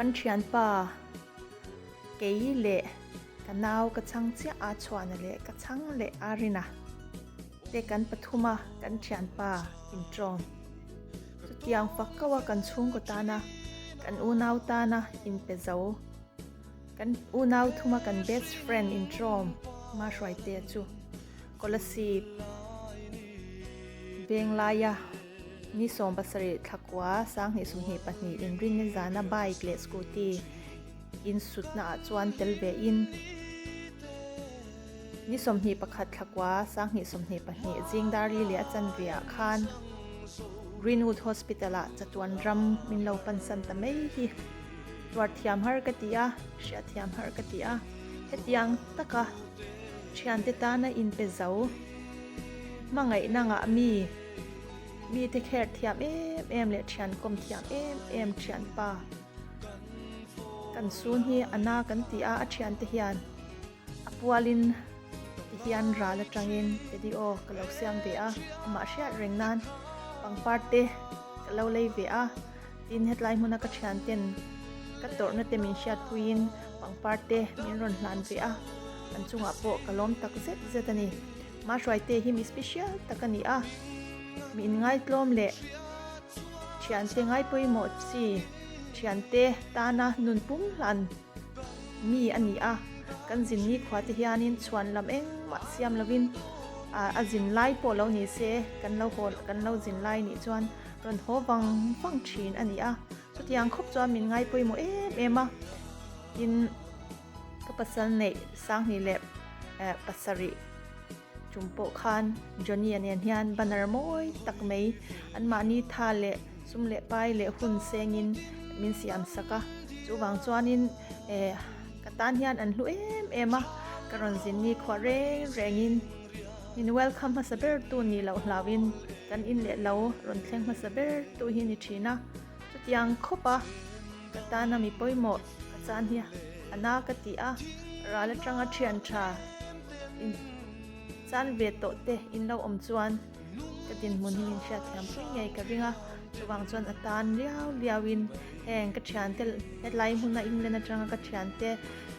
กันเชียนป่าเกยเละกันนาวกันช่างเจ้าอาชวนเละกันช่างเละอารินะเด็กกันปฐุมากันเชียนป่าอินทรอมจุดยังฟักก็ว่ากันชุ่งก็ตานะกันอูนาวตานะอินเปเจ้ากันอูนาวทุมากัน best friend อินทรอมมาช่วยเตะจูก็ละสิเบียงลายานี่ส่งภาษาทักว่าสร้างให้สมเหตุปัจจุบันรินในจานาไบค์เลสกูตีอินสุดน่าจวนเตลเวอินนี่สมเหตุประคัดทักว่าสร้างให้สมเหตุปัจจุบันจิงดารีเลียจันเวียคานรินวูดฮอสพิทอลจะตวนรัมมินเลาปันสันตะไม่ฮีตัวเทียมฮาร์กติยาเชียเทียมฮาร์กติยาเฮติยังตะกะเชียนเตตานะอินเปเจ้ามังไงนางะมีเทคแคร์เทียมเอ็มเลเชียนกลมเทียมเอ็มเชียนป่ากันซูนฮีอันนากันตีอาเชียนเทียนอปวาลินเทียนราละจังอินเอดีโอกะเลาเซียงเบียมาเชียเริงนันปังปาร์เตกะเลาเลยเบียตินเฮดไลน์มุนักเชียนเต็นกัตโตนเตมินเชียตุยินปังปาร์เตมินรอนลันเบียอันจุงอโปกะล้มตักเซตเซตันีมาช่วยเตฮิมิสเปเชียลตะกันนีมีง่ายกลมเละเชียนเตง่ายปุยหมดสิเชียนเตตานะนุนปุ่มลันมีอันนี้กันจินนี้ขวาที่ยานินชวนลำเองมาเสียมลวินจินไล่โปเรานี่เสกันเราโหดกันเราจินไล่นี่ชวนรอนโหวังฟังชีนอันนี้สุดยังครบจวนมีง่ายปุยหมดเอ็มกินก็ปัสสันเนสร้างนี่แหละปัสสริจุมโปคานจอนี่อันยันยันบันนารมอยตักเมย์อันมานีทาเละซุมเละไปเละหุ่นเซงินมินเสียมสักจูบางจวนินกตันยันอันลุเอ็มกรอนจินนี่ขวาเรงินนินเวลคัมมาสเบอร์ตูนี่เราลาวินกันอินเละเรารอนเทงมาสเบอร์ตูฮินิชีนะจุดยังคบกตันนามีปอยหมดกตันเฮียอันนากติราเลจังอาเชียนชาจานเวทโตเตอินเราอมจวนกระดินมุนหิมินเชียแถมเพื่อไงกระริงจะวางจวนอัตานเลี้ยววินแห่งกระชานเตเฮดไลน์มุนน่ะอินเลนะจังกระชานเต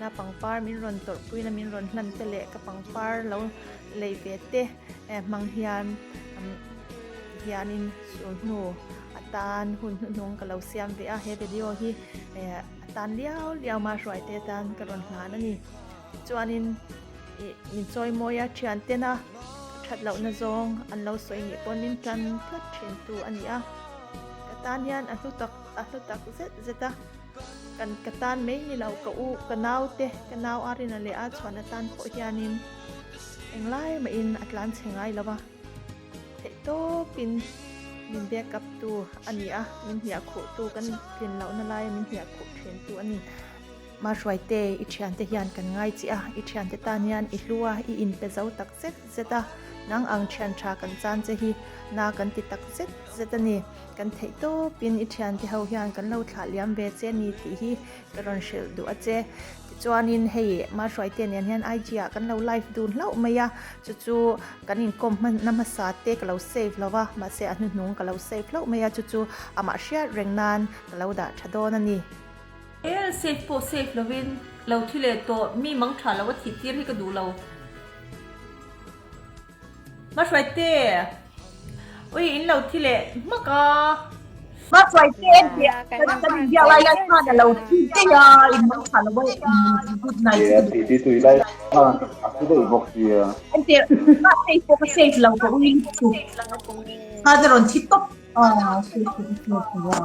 น่าปังปาร์มินรอนตดปุยน่ะมินรอนลันเตเละกระปังปาร์เราเลยเวทเตมังฮิยานินสูนนูอัตานหุ่นนงกับเราเสียมเวะเฮเบดิโอฮีอัตานเลี้ยวมาช่วยเตตันกระรอนหานั่นนี่จวนินมินซอยโมยาเชียนเตนะชัดเหล่านาจงอันเราสวยนี่ปนินจันพลัดเชียนตูอันนี้กระตานยันอันลุตักเซตกันกระตานไม่นี่เรากะอูกะนาวเตกะนาวอารินาเลอาชวนอัตานโปยานินเอ็งไล่มาอินอัตลันเชียงไงแล้ววะเทโตปินมินเบียกับตูอันนี้มินเหียขุตูกันปินเหล่านาไลมินเหียขุเชียนตูอันนี้มาช่วยเตอิเชียนเตยันกันง่ายจีอิเชียนเตตานียนอิลัวอินเปเจ้าตักเซตเซตนางอังเชียนชากันจานเจฮีนากันติตักเซตเซตนี่กันเทโตปินอิเชียนเตเฮายันกันเราถาเลียมเวเจนีตีฮีกระรอนเชลดูอาเจจวนินเฮมาช่วยเตเนียนยันไอจีกันเราไลฟ์ดูเล่าไม่ยาจู่กันอินคอมมันนำมาสาเตกันเราเซฟแล้ววะมาเซอันนุ่งกันเราเซฟเล่าไม่ยาจู่อามาเชียเร่งนานกันเราด่าชะโดนั่นนี่เซฟโปเซฟเราวินเราที่เลตัวมีมังชาเราว่าที่ที่ก็ดูเรามาช่วยเต้อุ้ยอินเราที่เลมากมาช่วยเต้เดียวอะไรกันมาแต่เราที่เดียวอินมังชาเราว่าพูดไหนที่ตุยไล่ที่ได้บอกเสียอันเดียวมาเซฟโปเซฟเราก็วิ่งสุดถ้าจะโดนที่ตบเซฟว่า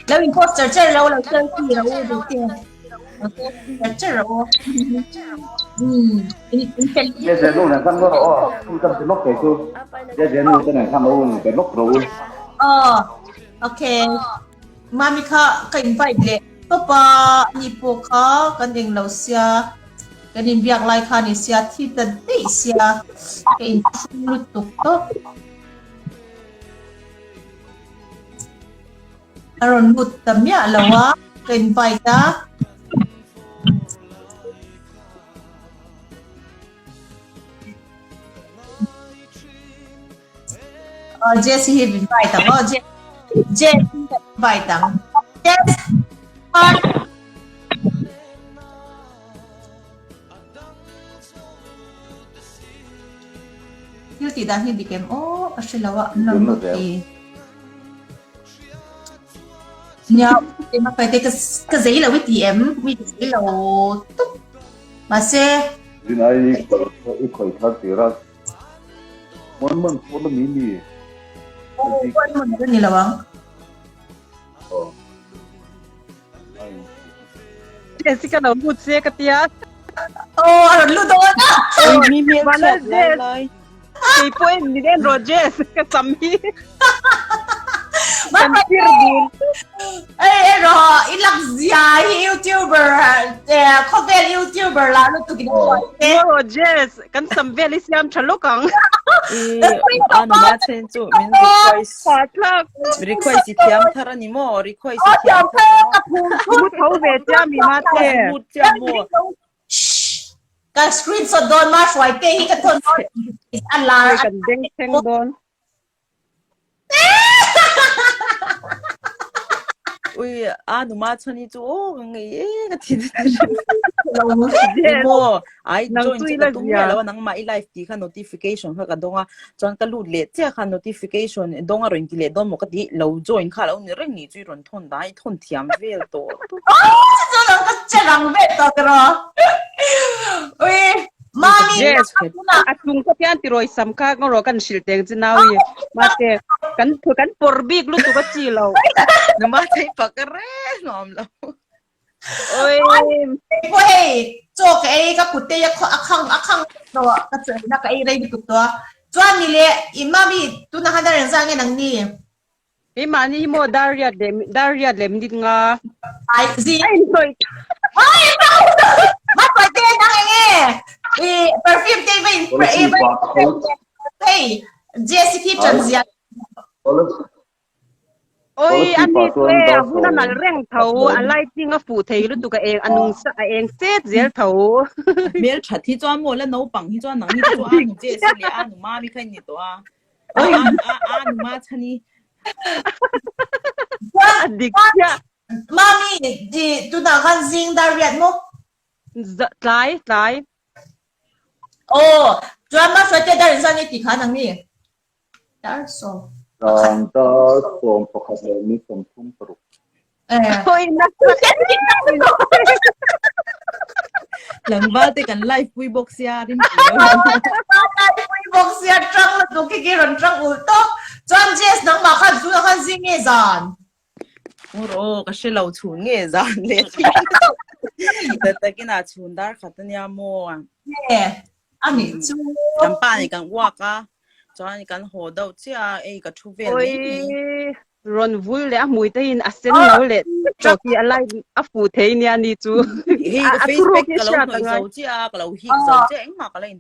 แล้วอินโพสเจอเราเจอที่เราดูเต้เจอเราเป็นเดี๋ยวนู้นนะครับก็ที่ต้องเป็นลกเกจูเดี๋ยวนู้นจะไหนทำเอาเป็นลกรู้โอเคมามีค่ะกันไปเลยก็ปะนี่พวกเขากันเองเราเสียกันเองเบียกไล่ค่ะนี่เสียที่ตัดได้เสียกันลุดตุกตบอารมณ์บุตรแต่เมียเราวะกันไปจ้าJesse invite them. Oh, Jesse invite them. Yes. Hil ti dan hindi kem oh pasilawa nang muti. Nya ma pa te ka zai la wi ti em wi ti lo tup. Ma se Din ai khoi thar ti ra. Mon po la mi ni. kwan mo ni lawang. Oh. Ai. Jessica nào một xe cái tia. Oh, aron lu do na. Mi mi mana Jess. Thì poin ni den Rogers cái sami. Ma pa ro ilak zia YouTuber cover YouTuber la lu tu ki Rogers kan sam veli siam chalokang. Ano natin to min request tiam thara ni mo request tiam Mu thau ve cha mi ma te. mut tiam mo ka screenshot don ma swai te hi ka thon ala Kan deng theng don. ui ano ma chani to ngai ka tin mo ai join ka tum ya lawa nang mai live ti kha notification kha ka donga chon ka lu le che kha notification donga ron ti le don mo ka ti lo join kha lo ni reng ni chui ron thon dai thon thiam vel to so lo ka charang ve to kro ui mami yes Atung ko tian ti roi sam ka ngoro kan sil teng jinawi. Ma te kan porbik lu tu ka chi lo. na ma thai pa ka re nom lo Oi. Oi, cho cái cụt tê akang to ka che na ka ai rei tu to. Chuan ni le imami tu na hada ren sang nang ni. Ni ma ni mo Daria lem dit nga. Ai zi. Ai soi. Ai ma pa te nang nge. Perfume te vin. Hey, Jessica Chanzia. Oi anh đi xe vu na nal reng thau a lighting a fu thei lu tu ka eng anung sa eng set zel thau mel chat hi chuan mo la no pang hi chuan nang hi chu an je se le an ma mi khan ni to an ma chani dik ya Mami di tu na kan zing dar riat mo. tlai Oh, chuan ma fa te dar sang ni ti kha nang ni. Dar so. Rằng ta tôm phật hệ mi tôm thung bự. oi na lang ba te kan live we box ya rin Box ya trăng là tu cái ron trăng ul to. Chuan Jess nang ma khan tu na kan zing e zan. oro ka she lo chun nge zan le ti ta kina chun dar khatan ya mo Ami chu. kan pa ni kan wa ka chuan kan ho do chia e ka thu vel oi ni ron vul le a mui te in a sen no le to ki a lai a fu thei ni ani chu hi ka facebook ka lo noi zo chia ka lo hi zo che eng ma ka lein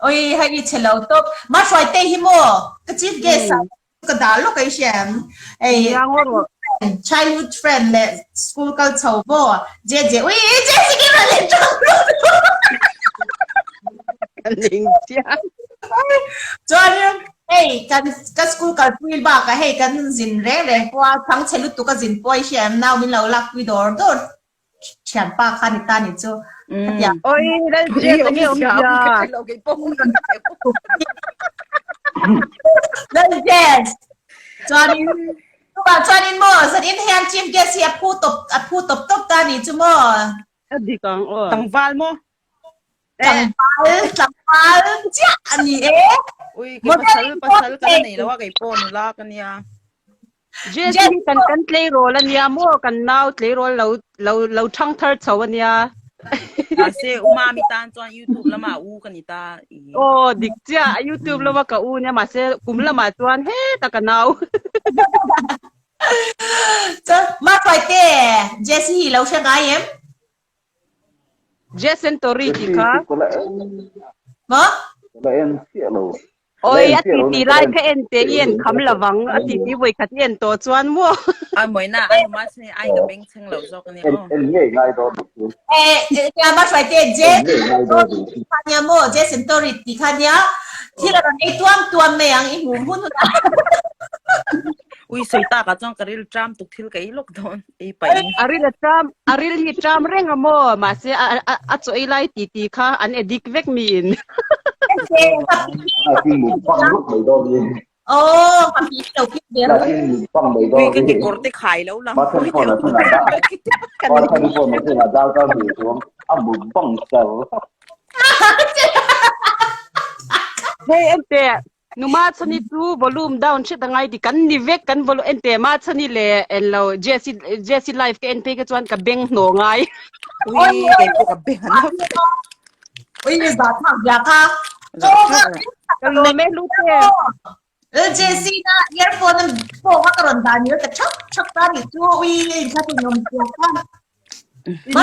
Oi hai ni chelo to ma swai te hi mo. Ka chief guest ka da lo kai shem. Ei yang ro childhood friend le school kal chau bo. Je oi je si ki ra le trăng. kan ling tia Chuan hey kan school kal puil ba ka hey kan zin re re kwa thang chelu tu ka zin poi shem now min lo lak wi dor dor. Chian pa khan ta ni chu. Ya. oi dal je ta nge om ya lo ke pong Then yes. Chuan in mo san in hand chief guest ya pu top ta ni chu mo. di kang o tang val mo Chẳng phải chắc gì ấy. ui ke pasal ka nei lo ka pon la kan ya je kan play role an ya mo kan now play role lo thang thar chawan ya ase uma mi tan chuan youtube lama u kan ita o dik cha youtube lo ka u nya ma se kum la ma chuan he ta ka now Chứ mà phải thế Jessie lâu sẽ ngái em. je sentori ki ka Mà Có lẽ em sẽ lâu. oi a ti lai ka en te yen kham lawang a ti voi khat yen to chuan mo ai moi na ai ma se ai ka beng cheng lo zo kan Em ni nghe ngay đó. nhà mà phải thế Jessie nhà mo Jessie story thì khá nhá. Thì là này tuam mày ăn ít hùm hôn thôi. ui soi ta ka chong karil tram tuk thil kai lockdown e pai aril hi tram reng mo ma se a choi lai ti kha an edik vek mi in là khi một phong lúc mấy đô đi phạm vi đầu kia về là khi một phong mấy đô Vì cái đi corte khai lâu lắm. mà thân phone là thân là đau có thân phone là thân là đau cho người xuống một phong sầu Hey, ente. Numa chani tu volume down shit angai di kan ni vek kan volume ente ma chani le en lo Jesse life ke NP ke chuan ka beng no ngai. Ui, cái bộ cà bê nó ôi như bà thằng già ha Kan le me lu te. Jesse na earphone po ka karon da niyo ta chak ta ni tu ui sa ti nom ko ka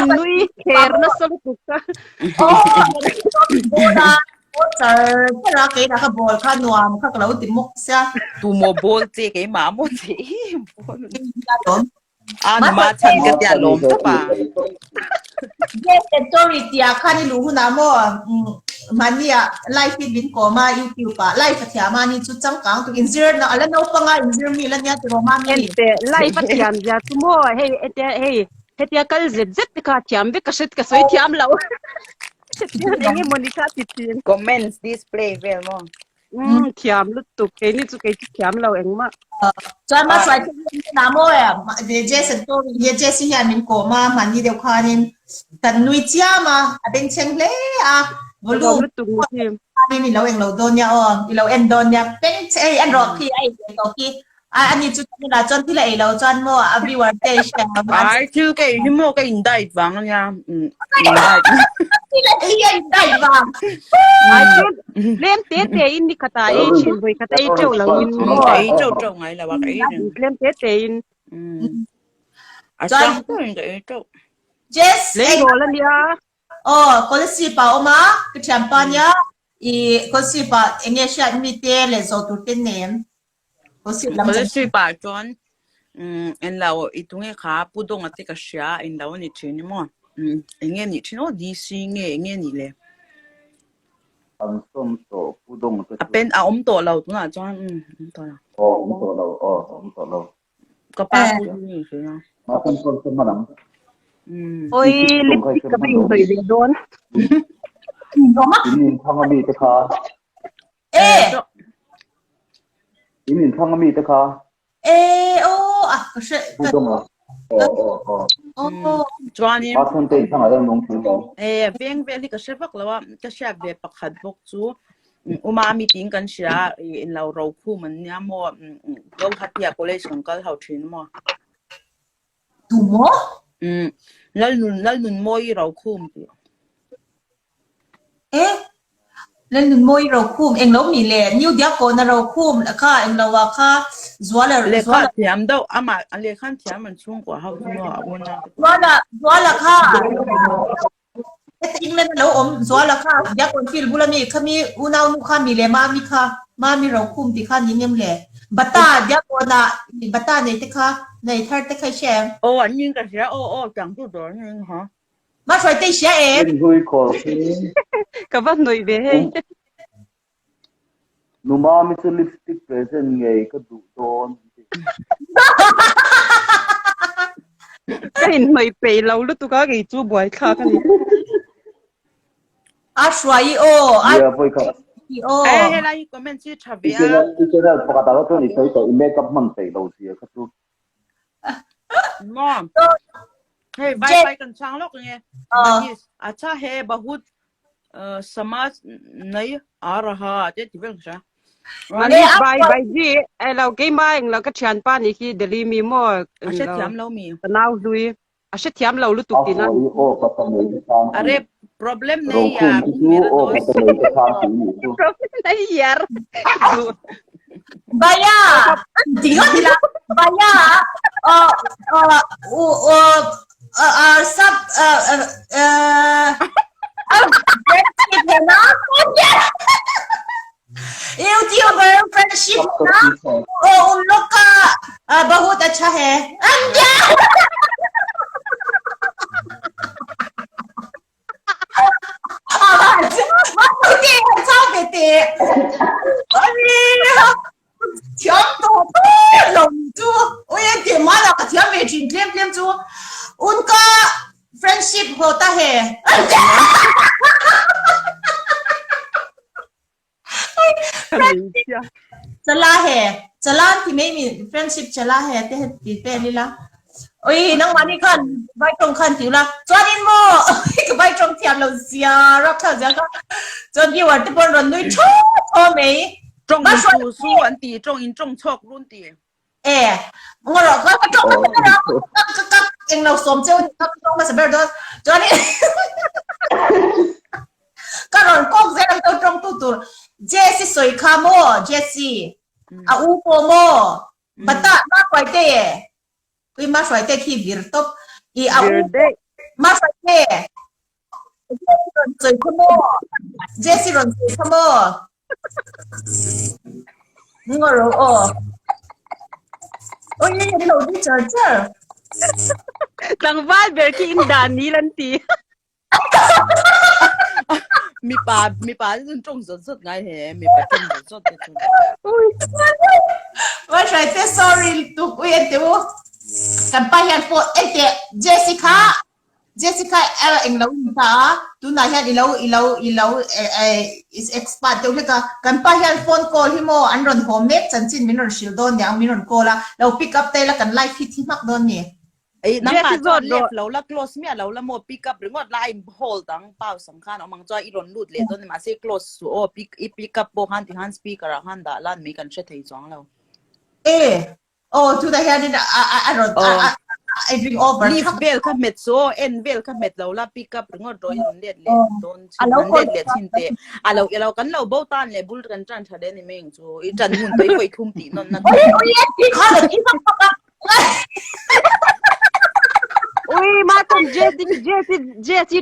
Nui hair na solo ka. na sir ra ke na ka bol ka nuam ka kalo ti mok sia tụ mồ bol chế cái má mồ chế don mà chân cái tia lom đó bà yes story tia khani lu na mo mania live feed bin ko ma youtube pa live thia ma ni chu chang kang tu injure na ala no pa nga injure mi la nya tu ma mi Ente life atiam ja tu mo hey ente hey hetia kal zet ka tiam be ka shet ka soi tiam lo. Nengi Monica titin. comments display về mà Tiam lu tu ke ni chu ke tiam lo eng ma. cho ma sai na mo ya de Jason to ye Jesse ya min ko ma mani de khanin tan nui chia ma aben cheng le a Lu volume tu tim. ani ni lo eng lo don ya o ni lo en don ya pen ai an ro ki ai to ki ani chu ni la chon ti la ai lo chon mo a viewer te share ma ai chứ cái mồ cái indai vàng nha indai ti la ai ai dai ba Ai lem te in ni kata e chin boi kata e cheu lo in mo. cái trâu trâu ngay là bà cái Lem te in. à sao tôi cái trâu Jess Le go la dia. ko le si pa o ma ki champanya ko si pa enge sha mi te le zo tu te nem ko si lam có chan suy bà chọn em lâu ít nghe khá bút đông ở cái xia em lâu nhị chuyện mà nghe nhị chuyện nó đi xí nghe nhị lệ ăn xôm tổ phụ đông à bên à ông tổ lâu tụi nào chọn tổ nào ông tổ lâu có ba bút như thế nào mà thân phone xem mà nắm Oi lip ka bing boi de don. do ma nhìn thằng mi te kha nhìn thằng mi te kha o ko she phụ đông à chọn đi mà thân tên thằng ở đây nông thôn đâu ven ven cái xe phát là cái xe về bạc hạt bốc chú umami tiếngกันเสียเราเราคู่มันเนี่ยมั่วเราหัดอยากเลยสังกัดเขาชินมั่ว tu mo แล้วนุ่นมั่วเราคู่มัน len nun moi ro khum eng lo mi le new dia ko na ro khum kha eng lo wa kha zwala เลยขั้นเทียมเด้ออามาเลยขั้นเทียมมันช่วงกว่าเขามั่ววันนั้น zwala kha ing le lo om zwala kha dia ko fil bulami khami unau nu kha mi le ma mi ro khum ti kha ni nem le bata dia ko na bata nei te kha nei thar te khai shem โอ้อันนี้ก็เสียโอ้จังตัวตัวนึงฮะ ma sai te sia e bên hui cổ Ka va noi ve he. numa mi chu lipstick present ngei ka du don Ka in noi pe lo lu tu ka ge chu boi kha ka ni. a shwai o a ya voi ka o เอ้ยอะไรก็มันชื่อชาเบีย ikena pakata ko ni sai to make up man sai lo sia ka tu มั่วเฮ้ยไปไปกันช่างโลกไงअच्छा है बहुत समाज नहीं आ रहा ये दिव्य क्या Mani bai ji ai lo ge ma eng lo ka chan pa ni ki deli mi mo. अच्छा थियाम लो मी Now lui. A she tiam lo lu tu a ti na. o pa ta nei ka अरे problem ro नहीं khum यार ti tu मेरा o pa दोस्त ta nei ka ti ni tu Ai yar. Baya, tinggal tidak. Baya, sub, YouTuber friendship ना, उन लोग का बहुत अच्छा है. Thiam to lồng chú, ôi tiền mà là cái thiam về chuyện liêm chú, उनका friendship होता है. จะลาแห่จะลาที่ไม่มี friendship จะลาแห่แต่ติดเต้นนี่ละโอ้ยน้องวันนี้คันใบตรงคันถิวละจวนอินโมก็ใบตรงเทียมเราเสียรับเท่าเจ้าก็จนยี่วันที่บนรถด้วยชั่วไหม中音数数完底，中音中错论底。我老哥中ก็เองเราสวมเจ้าก็ต้องมาสบายด้วยจวนนี้ก็รอนก๊กเสร็จแล้วตรงตู้เจสซี่สวยคาโมเจสซี่อูโปโมบัตตามากกว่าเต้คุยมาสวยเต้ที่วิรตบอูมาสวยเต้เจสซี่รอนสวยคาโมเจสซี่รอนสวยคาโมมึงก็รู้โอ้ยยังเราที่เจอตั้งบ้านเบลกี้อินดานีลันตีมีป่าที่中สุดไงเหรอมีป่า中สุดที่สุดว่าใช่แต่ sorry ตุกเวียนเดี๋ยวกันไปยันโฟเอเจเจสสิก้าเอ็งเราอินตาตุนายฮันอีเราexpert เดี๋ยวนี้กันไปยันโฟน call ฮิโมอันรอนโฮมเมดจันจินมินรอนชิลดอนเนี่ยมินรอน call ละเรา pick up เตะละกันไลฟ์ฮิตที่มักโดนเนี่ยไอ้น้ำมาจอดเล็บเราละ close เมียเราละโม pick up หรือว่า line hold ตั้งเป้าสำคัญเอามังจอยอีรอนลูดเลยตอนนี้มาเซ close โอ้ pick up โบหันที่หัน speaker หันด่าล้านมีกันเช็ดให้จ้องเราโอ้ทุกท่านนี่อันรอนI drink over ลีฟเบลค่ะเม็ดโซเอ็นเบลค่ะเม็ดเราละ pick up หรือว่าโดยเล็ดเลยโดนชิ้นเล็ดชิ้นเตะเรากันเราเบาตันเลยบุลกันจันทร์เดนี่เมงโซอีจันหุ่นไปคุยทุ่มตีนนนั่นโอ้ยพี่ข้าเลยที่ต้องอุ้ยมาตอนเจส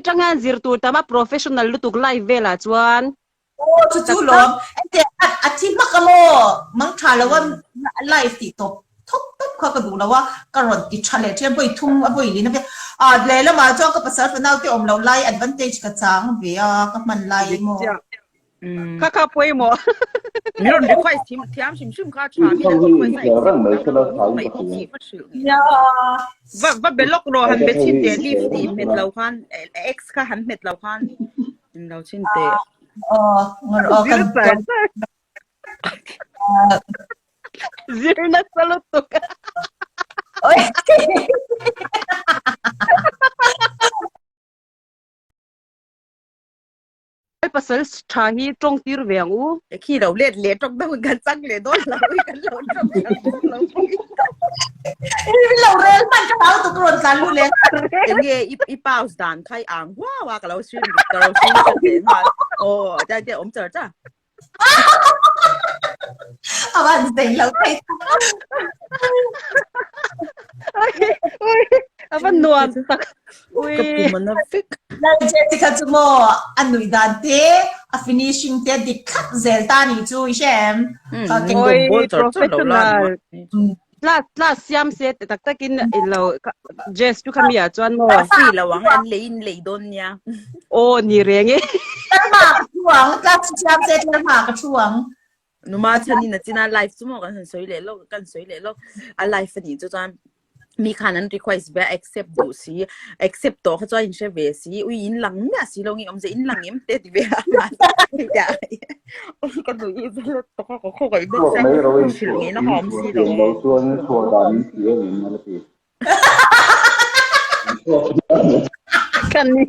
จังหันซิร์ตูแต่มา professional ลุตุกไลฟ์เวลาจวนโอ้จู่ๆลมแต่อาทิตย์มักกะโมมังชาแล้วว่าไลฟ์ติดทุบเขาก็ดูแล้วว่ากระรอนติดชาเลนจ์ที่บ่อยทุ่มบ่อยลีนะพี่เลยแล้วมาจ้องกับภาษาฝรั่งที่อมเราไลฟ์ advantage กับจังเบียกับมันไลฟ์โมข้าป่วยหมอมีรถไฟทีมชิมข้าชามีรถไฟใส่ไม่ที่จีบชื่อว่าเบลล็อกรอหันเบชินเดลีฟตีเม็ดเราคันเอ็กซ์ค่ะหันเม็ดเราคันเราชินเดกันZirna salutuk. Oy. Pasal chahi trong tir vengu. Khi đầu liệt trong đâu gần sang liệt đó là gần lâu trong lâu. Lâu rồi mà cho tao tụi con sang luôn liệt. Nghe i bao đàn khai ang wow cái lâu xuyên đến mà. Ồ, đây ông chờ chứ. Bạn tỉnh lâu thấy apa nuan tak Lai Jessica tumo anui dante a finishing te di cut zelta ni chu shem professional class siam set tak takin ilo Jess tu kami chuan mo free lawang an lein don nya o ni renge ma chuang class siam set ma ka chuang numa chani na china life sumo kan soi le lo a life ni chu chanมีขนาด request แบบ accept ดูสิ accept ตัวเขาจะอินเชฟสิอุ้ยอินหลังเนี่ยสิเรางี้อมจะอินหลังเนี่ยมันเด็ดดีแบบนั้นใหญ่ก็ดูอีกแล้วตัวเขาเข้ากับอีกแบบสิเรางี้นะหอมสิเราชวนดานิเสียเงินมาแล้วพี่กันนี่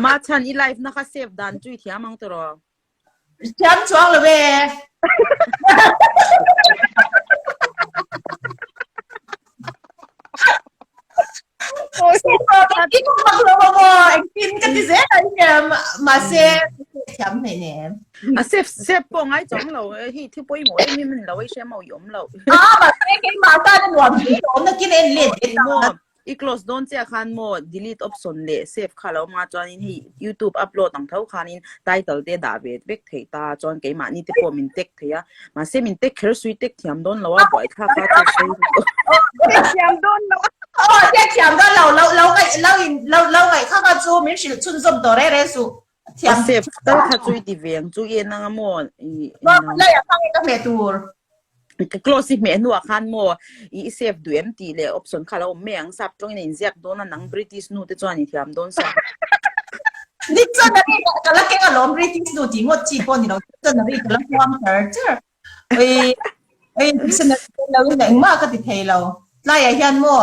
มาชันอีไลฟ์นะคะเซฟดันจุยเทียมังตัวฉันช่วงเลยเว้โอ้ยที่คุณมาเลยว่ากินกันที่เสียเนี่ยมาเสียทำให้เนี่ยเซฟปองไอ้จังเราที่ป่วยหมดนี่มันเราไอ้เชื่อมาหยมเรามาเสียกินมาตาหนวดพี่หยมนะกินเอ็นเล็ดอีกลอสโดนเจ้าขันโม delete option เลยเซฟค่ะเรามาจอนนี่ YouTube upload ตั้งเท่าขันนี่ title เดดาเวทเบกเทียตาจอนกี่มานี่ที่พอมินเทคเทียมาเซมินเทคเคอร์สวีเทคเทียมโดนเราว่าบ่อยถ้าเขาจะใช้เทียมโดนเราเทียมโดนเราไงข้าก็จูมิชิชุนสมตัวเรสุเทียมเซฟต้องถ้าจุยดีเวียงจุยนั่งโมว่าเลยอยากฟังก็เมตูคลอสิเมนัวขันโมอีเซฟดูเอ็มตีเลยออปชั่นค่ะเราไม่ยังสับตรงนี้เสียกโดนนั่งบริติชนูที่จวนนี่ที่ทำโดนสับ dictionary kala ke ka lom reading do ti ngot chi pon ni lo dictionary kala form character ai dictionary lo na ma ka ti thei lo lai ya hian mo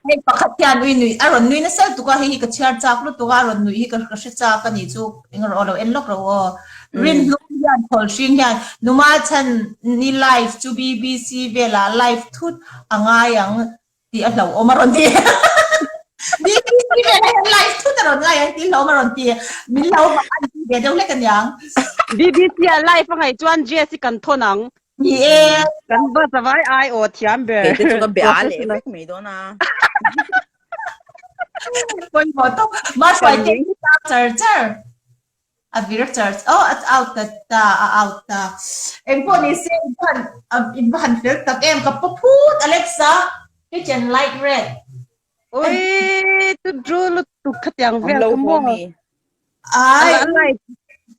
ai pakhat hian nui aron nui na sel tu ka hi ka char chak lu tu ka ron nui hi ka shi cha ka ni chu engor olo en lok ro rin lu hian thol shing hian numa chan ni life to bbc vela life thut anga yang ti a lo omaron ti BBC vela life thut ron nga yang ti lo maron ti min lo ma an ti be dong le kan yang BBC live ngai chuan Jesse kan thonang yeah kan ba savai ai o thiam be Kể từ cái bé lệ biết mấy đó na Koi mo to mas phải take it charger a virtual oh it's out out em po ni se in ban filter tak em ka puput Alexa kitchen light red oi tu draw lu tu khatyang ông vel lâu mo bố mi ai ai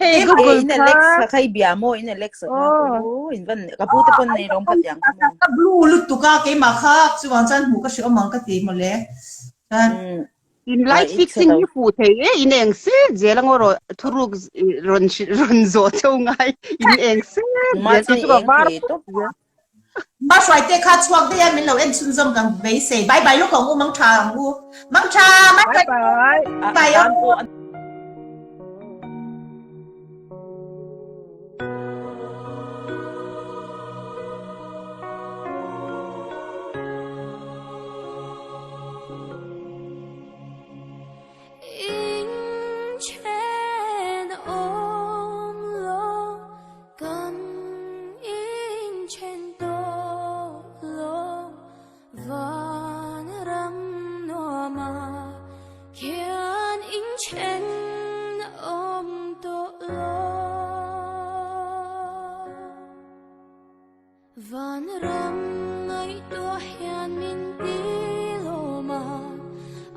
hey Google Google in Alexa khay bia mo in Alexa oh in van kaputi pon ni rom katyang ka blue lu tu ka ke ma kha chuan chan hu ka shi amang ka ti mo le in light fixing ni fu the in eng se je lang ro thuruk ron zo cheu ngai in eng se ma je chen tu ba bar to mas phải take kha chuak de ya min lo en chun zom kang ve se bye bye lu ko ngu mang cha mai bye bye bye bye Van ram ngay tua hian min ti lo ma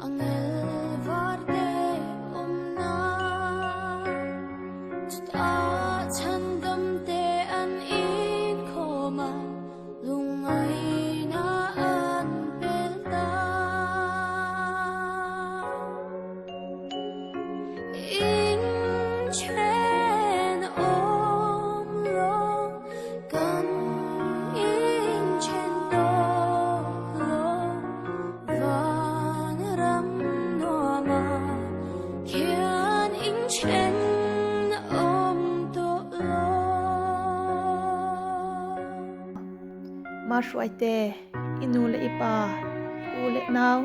angel varte omna ta chan dam te an in khoma lungai na an pel ta in chen om lo kan ma shwai te inu le ipa u le naw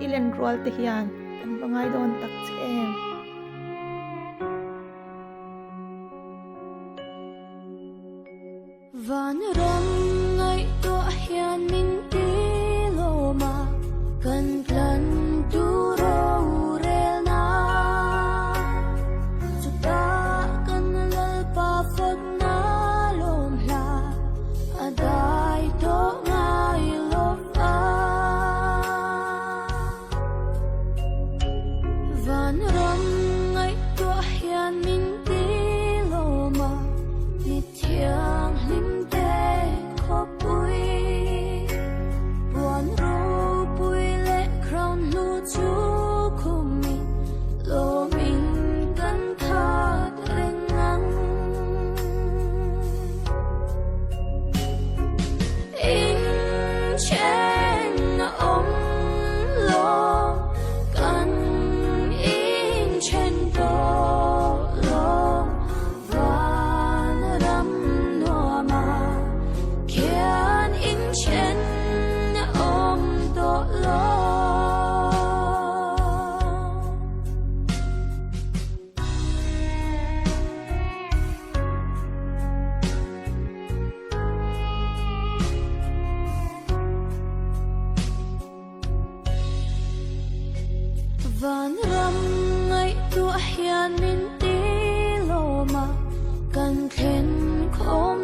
ilen rol te hian kan bangai don tak chem van ram ngai to hian min ti lo ma kan plan tu ro rel na chuta kan lal pa fot na lom la adai to ngai lo pa van ram ngai to hian min ti lo ma ni thiang lim te kho pui buan ro pui le crown lu chu khumi lo min kan tha reng ngang in chen om lo kan in chen to lo van ram no ma kian in chen om to lo van ram ngai tu hian min ti lo ma kan khen khom